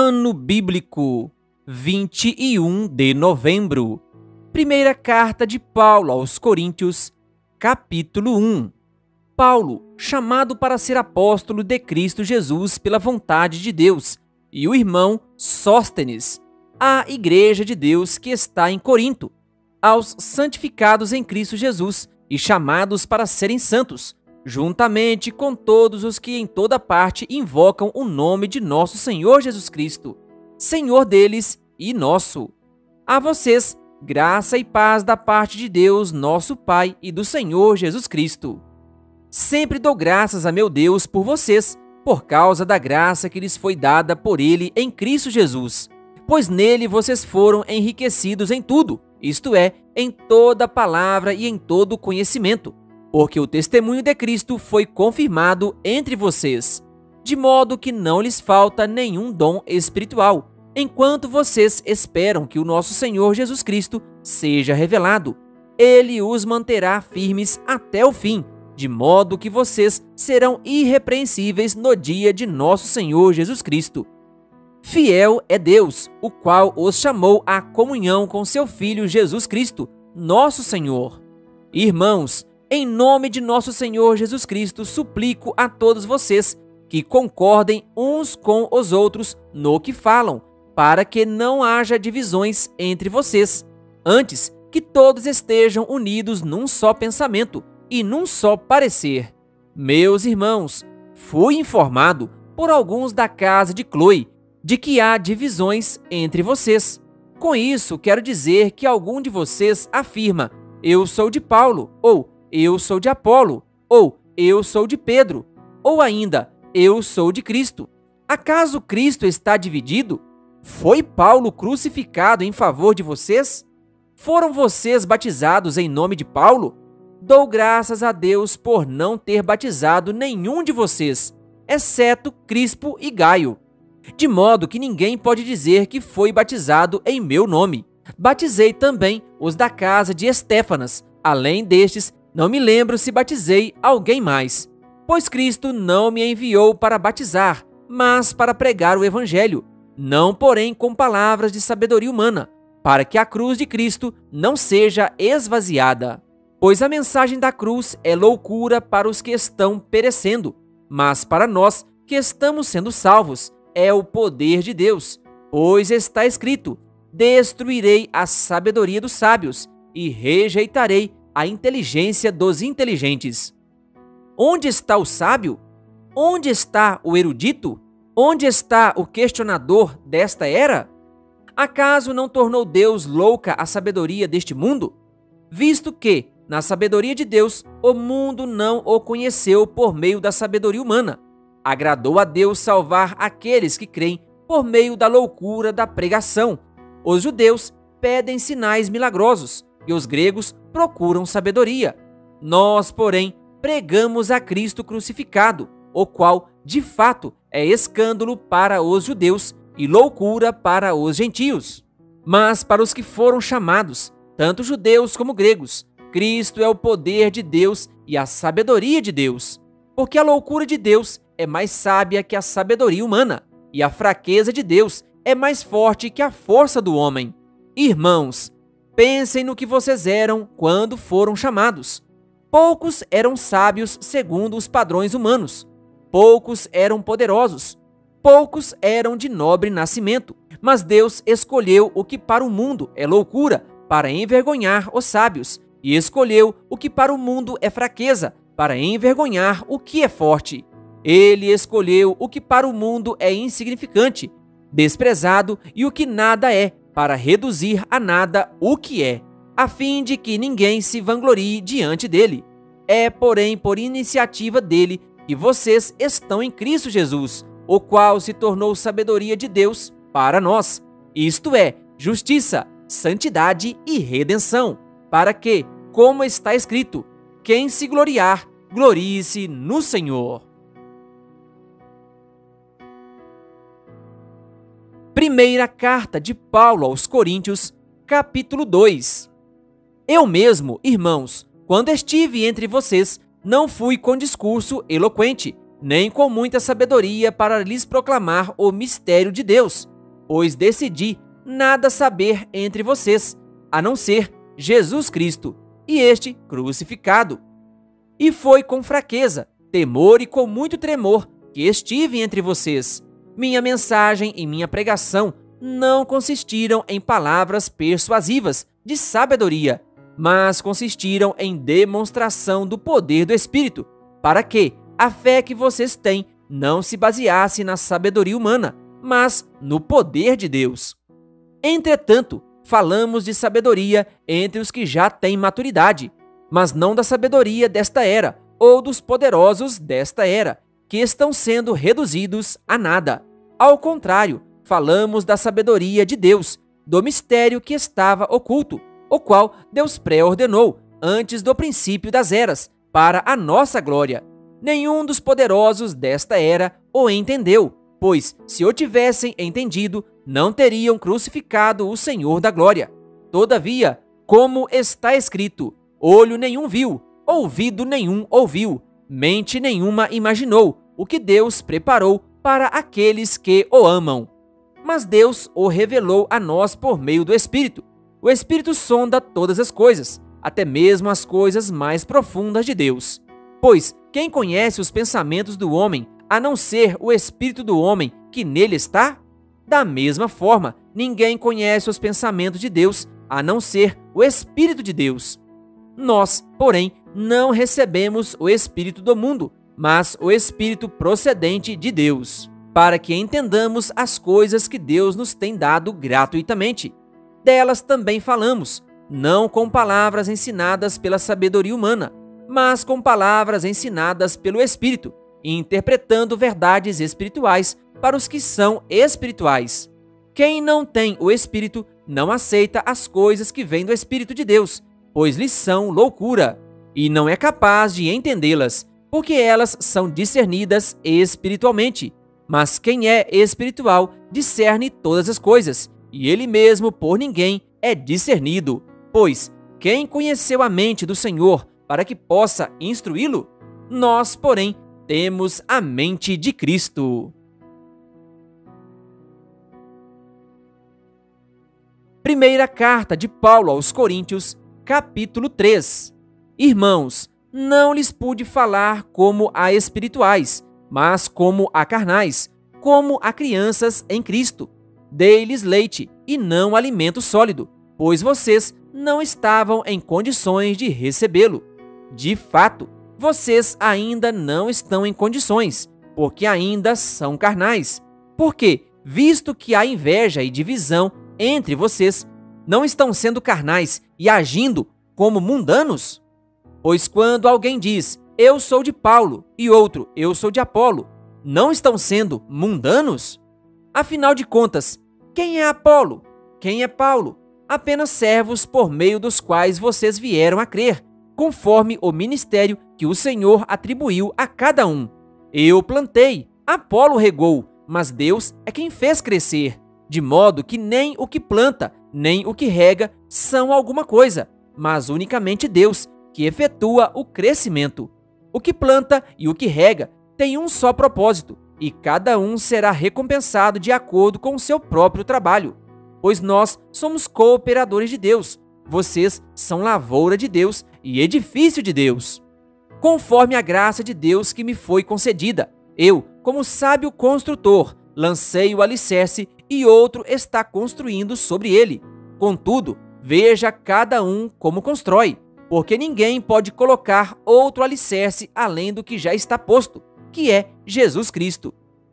Ano Bíblico, 21 de novembro. Primeira carta de Paulo aos Coríntios, capítulo 1. Paulo, chamado para ser apóstolo de Cristo Jesus pela vontade de Deus, e o irmão Sóstenes, à igreja de Deus que está em Corinto, aos santificados em Cristo Jesus e chamados para serem santos, juntamente com todos os que em toda parte invocam o nome de nosso Senhor Jesus Cristo, Senhor deles e nosso. A vocês, graça e paz da parte de Deus, nosso Pai, e do Senhor Jesus Cristo. Sempre dou graças a meu Deus por vocês, por causa da graça que lhes foi dada por Ele em Cristo Jesus, pois nele vocês foram enriquecidos em tudo, isto é, em toda palavra e em todo conhecimento, porque o testemunho de Cristo foi confirmado entre vocês, de modo que não lhes falta nenhum dom espiritual, enquanto vocês esperam que o nosso Senhor Jesus Cristo seja revelado. Ele os manterá firmes até o fim, de modo que vocês serão irrepreensíveis no dia de nosso Senhor Jesus Cristo. Fiel é Deus, o qual os chamou à comunhão com seu Filho Jesus Cristo, nosso Senhor. Irmãos, em nome de nosso Senhor Jesus Cristo, suplico a todos vocês que concordem uns com os outros no que falam, para que não haja divisões entre vocês. Antes, que todos estejam unidos num só pensamento e num só parecer. Meus irmãos, fui informado por alguns da casa de Cloe de que há divisões entre vocês. Com isso, quero dizer que algum de vocês afirma: eu sou de Paulo, ou eu sou de Apolo, ou eu sou de Pedro, ou ainda, eu sou de Cristo. Acaso Cristo está dividido? Foi Paulo crucificado em favor de vocês? Foram vocês batizados em nome de Paulo? Dou graças a Deus por não ter batizado nenhum de vocês, exceto Crispo e Gaio. De modo que ninguém pode dizer que foi batizado em meu nome. Batizei também os da casa de Estéfanas. Além destes, não me lembro se batizei alguém mais. Pois Cristo não me enviou para batizar, mas para pregar o Evangelho, não porém com palavras de sabedoria humana, para que a cruz de Cristo não seja esvaziada. Pois a mensagem da cruz é loucura para os que estão perecendo, mas para nós que estamos sendo salvos, é o poder de Deus. Pois está escrito: destruirei a sabedoria dos sábios e rejeitarei a inteligência dos inteligentes. Onde está o sábio? Onde está o erudito? Onde está o questionador desta era? Acaso não tornou Deus louca a sabedoria deste mundo? Visto que, na sabedoria de Deus, o mundo não o conheceu por meio da sabedoria humana. Agradou a Deus salvar aqueles que creem por meio da loucura da pregação. Os judeus pedem sinais milagrosos e os gregos procuram sabedoria. Nós, porém, pregamos a Cristo crucificado, o qual, de fato, é escândalo para os judeus e loucura para os gentios. Mas para os que foram chamados, tanto judeus como gregos, Cristo é o poder de Deus e a sabedoria de Deus. Porque a loucura de Deus é mais sábia que a sabedoria humana, e a fraqueza de Deus é mais forte que a força do homem. Irmãos, pensem no que vocês eram quando foram chamados. Poucos eram sábios segundo os padrões humanos. Poucos eram poderosos. Poucos eram de nobre nascimento. Mas Deus escolheu o que para o mundo é loucura, para envergonhar os sábios, e escolheu o que para o mundo é fraqueza, para envergonhar o que é forte. Ele escolheu o que para o mundo é insignificante, desprezado e o que nada é, para reduzir a nada o que é, a fim de que ninguém se vanglorie diante dele. É, porém, por iniciativa dele que vocês estão em Cristo Jesus, o qual se tornou sabedoria de Deus para nós, isto é, justiça, santidade e redenção, para que, como está escrito, quem se gloriar, glorie-se no Senhor. Primeira carta de Paulo aos Coríntios, capítulo 2. Eu mesmo, irmãos, quando estive entre vocês, não fui com discurso eloquente, nem com muita sabedoria para lhes proclamar o mistério de Deus, pois decidi nada saber entre vocês, a não ser Jesus Cristo e este crucificado. E foi com fraqueza, temor e com muito tremor que estive entre vocês. Minha mensagem e minha pregação não consistiram em palavras persuasivas de sabedoria, mas consistiram em demonstração do poder do Espírito, para que a fé que vocês têm não se baseasse na sabedoria humana, mas no poder de Deus. Entretanto, falamos de sabedoria entre os que já têm maturidade, mas não da sabedoria desta era ou dos poderosos desta era, que estão sendo reduzidos a nada. Ao contrário, falamos da sabedoria de Deus, do mistério que estava oculto, o qual Deus pré-ordenou antes do princípio das eras, para a nossa glória. Nenhum dos poderosos desta era o entendeu, pois, se o tivessem entendido, não teriam crucificado o Senhor da glória. Todavia, como está escrito, olho nenhum viu, ouvido nenhum ouviu, mente nenhuma imaginou o que Deus preparou para aqueles que o amam. Mas Deus o revelou a nós por meio do Espírito. O Espírito sonda todas as coisas, até mesmo as coisas mais profundas de Deus. Pois quem conhece os pensamentos do homem, a não ser o Espírito do homem que nele está? Da mesma forma, ninguém conhece os pensamentos de Deus, a não ser o Espírito de Deus. Nós, porém, não recebemos o Espírito do mundo, mas o Espírito procedente de Deus, para que entendamos as coisas que Deus nos tem dado gratuitamente. Delas também falamos, não com palavras ensinadas pela sabedoria humana, mas com palavras ensinadas pelo Espírito, interpretando verdades espirituais para os que são espirituais. Quem não tem o Espírito não aceita as coisas que vêm do Espírito de Deus, pois lhes são loucura, e não é capaz de entendê-las, porque elas são discernidas espiritualmente. Mas quem é espiritual discerne todas as coisas, e ele mesmo por ninguém é discernido. Pois quem conheceu a mente do Senhor para que possa instruí-lo? Nós, porém, temos a mente de Cristo. Primeira carta de Paulo aos Coríntios, capítulo 3. Irmãos, não lhes pude falar como a espirituais, mas como a carnais, como a crianças em Cristo. Dei-lhes leite e não alimento sólido, pois vocês não estavam em condições de recebê-lo. De fato, vocês ainda não estão em condições, porque ainda são carnais. Porque, visto que há inveja e divisão entre vocês, não estão sendo carnais e agindo como mundanos? Pois quando alguém diz, eu sou de Paulo, e outro, eu sou de Apolo, não estão sendo mundanos? Afinal de contas, quem é Apolo? Quem é Paulo? Apenas servos por meio dos quais vocês vieram a crer, conforme o ministério que o Senhor atribuiu a cada um. Eu plantei, Apolo regou, mas Deus é quem fez crescer, de modo que nem o que planta, nem o que rega são alguma coisa, mas unicamente Deus, que efetua o crescimento. O que planta e o que rega têm um só propósito, e cada um será recompensado de acordo com o seu próprio trabalho. Pois nós somos cooperadores de Deus, vocês são lavoura de Deus e edifício de Deus. Conforme a graça de Deus que me foi concedida, eu, como sábio construtor, lancei o alicerce e outro está construindo sobre ele. Contudo, veja cada um como constrói, porque ninguém pode colocar outro alicerce além do que já está posto, que é Jesus Cristo.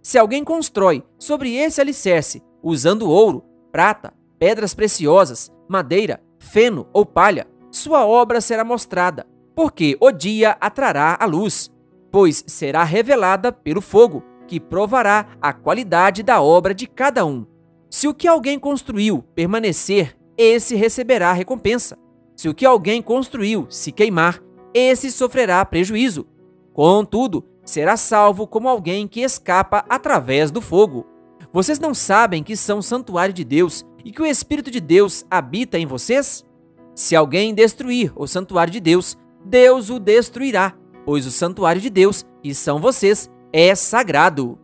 Se alguém constrói sobre esse alicerce, usando ouro, prata, pedras preciosas, madeira, feno ou palha, sua obra será mostrada, porque o dia a trará a luz, pois será revelada pelo fogo, que provará a qualidade da obra de cada um. Se o que alguém construiu permanecer, esse receberá recompensa. Se o que alguém construiu se queimar, esse sofrerá prejuízo. Contudo, será salvo como alguém que escapa através do fogo. Vocês não sabem que são santuário de Deus e que o Espírito de Deus habita em vocês? Se alguém destruir o santuário de Deus, Deus o destruirá, pois o santuário de Deus, que são vocês, é sagrado.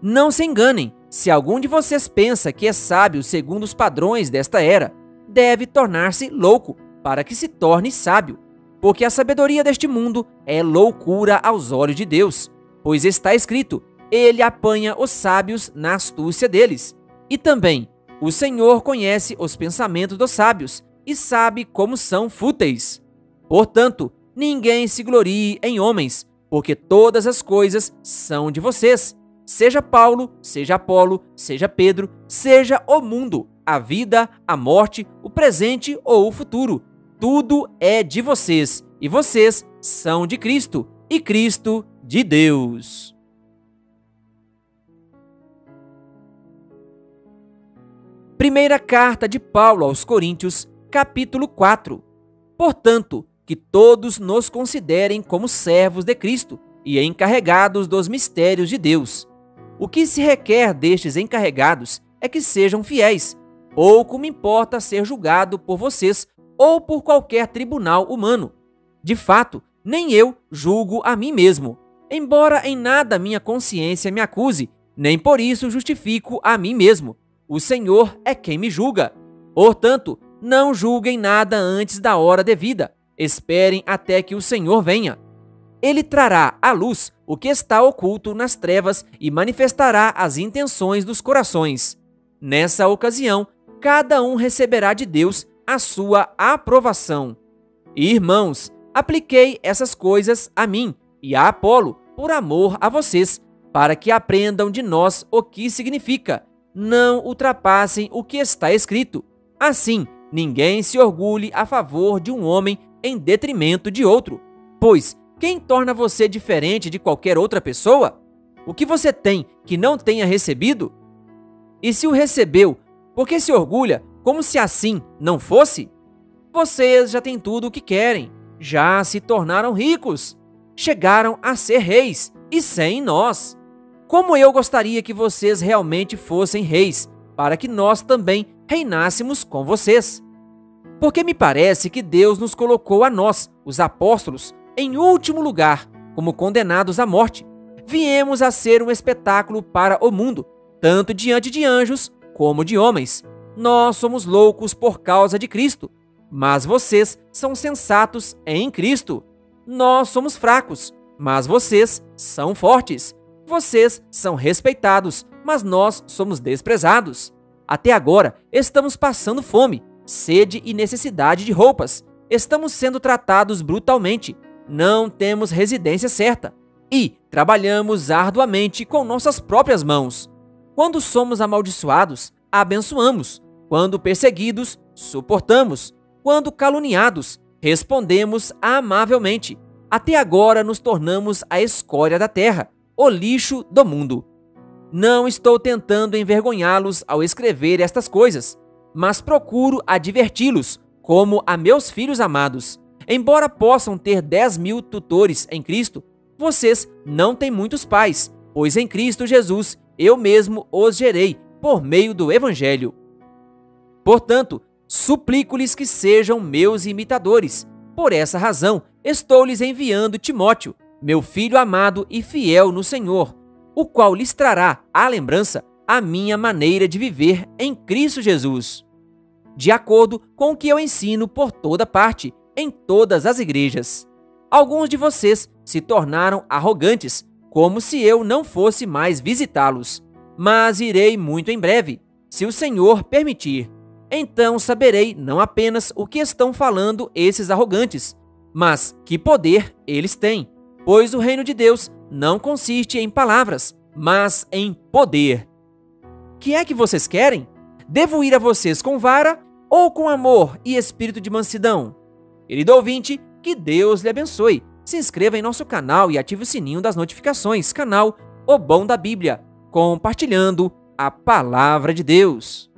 Não se enganem, Se algum de vocês pensa que é sábio segundo os padrões desta era, deve tornar-se louco para que se torne sábio, porque a sabedoria deste mundo é loucura aos olhos de Deus, pois está escrito: ele apanha os sábios na astúcia deles. E também, o Senhor conhece os pensamentos dos sábios e sabe como são fúteis. Portanto, ninguém se glorie em homens, porque todas as coisas são de vocês. Seja Paulo, seja Apolo, seja Pedro, seja o mundo, a vida, a morte, o presente ou o futuro. Tudo é de vocês, e vocês são de Cristo, e Cristo de Deus. Primeira carta de Paulo aos Coríntios, capítulo 4. Portanto, que todos nos considerem como servos de Cristo e encarregados dos mistérios de Deus. O que se requer destes encarregados é que sejam fiéis. Pouco me importa ser julgado por vocês ou por qualquer tribunal humano. De fato, nem eu julgo a mim mesmo, embora em nada minha consciência me acuse, nem por isso justifico a mim mesmo. O Senhor é quem me julga. Portanto, não julguem nada antes da hora devida. Esperem até que o Senhor venha. Ele trará à luz o que está oculto nas trevas e manifestará as intenções dos corações. Nessa ocasião, cada um receberá de Deus a sua aprovação. Irmãos, apliquei essas coisas a mim e a Apolo por amor a vocês, para que aprendam de nós o que significa: não ultrapassem o que está escrito. Assim, ninguém se orgulhe a favor de um homem em detrimento de outro. Pois, quem torna você diferente de qualquer outra pessoa? O que você tem que não tenha recebido? E se o recebeu, por que se orgulha como se assim não fosse? Vocês já têm tudo o que querem, já se tornaram ricos, chegaram a ser reis, e sem nós. Como eu gostaria que vocês realmente fossem reis, para que nós também reinássemos com vocês. Porque me parece que Deus nos colocou a nós, os apóstolos, em último lugar, como condenados à morte. Viemos a ser um espetáculo para o mundo, tanto diante de anjos como de homens. Nós somos loucos por causa de Cristo, mas vocês são sensatos em Cristo. Nós somos fracos, mas vocês são fortes. Vocês são respeitados, mas nós somos desprezados. Até agora, estamos passando fome, sede e necessidade de roupas. Estamos sendo tratados brutalmente. Não temos residência certa. E trabalhamos arduamente com nossas próprias mãos. Quando somos amaldiçoados, abençoamos. Quando perseguidos, suportamos. Quando caluniados, respondemos amavelmente. Até agora nos tornamos a escória da terra, o lixo do mundo. Não estou tentando envergonhá-los ao escrever estas coisas, mas procuro adverti-los, como a meus filhos amados. Embora possam ter 10.000 tutores em Cristo, vocês não têm muitos pais, pois em Cristo Jesus eu mesmo os gerei por meio do Evangelho. Portanto, suplico-lhes que sejam meus imitadores. Por essa razão, estou-lhes enviando Timóteo, meu filho amado e fiel no Senhor, o qual lhes trará à lembrança a minha maneira de viver em Cristo Jesus, de acordo com o que eu ensino por toda parte, em todas as igrejas. Alguns de vocês se tornaram arrogantes, como se eu não fosse mais visitá-los. Mas irei muito em breve, se o Senhor permitir. Então saberei não apenas o que estão falando esses arrogantes, mas que poder eles têm, pois o reino de Deus não consiste em palavras, mas em poder. Que é que vocês querem? Devo ir a vocês com vara ou com amor e espírito de mansidão? Querido ouvinte, que Deus lhe abençoe. Se inscreva em nosso canal e ative o sininho das notificações. Canal O Bom da Bíblia, compartilhando a Palavra de Deus.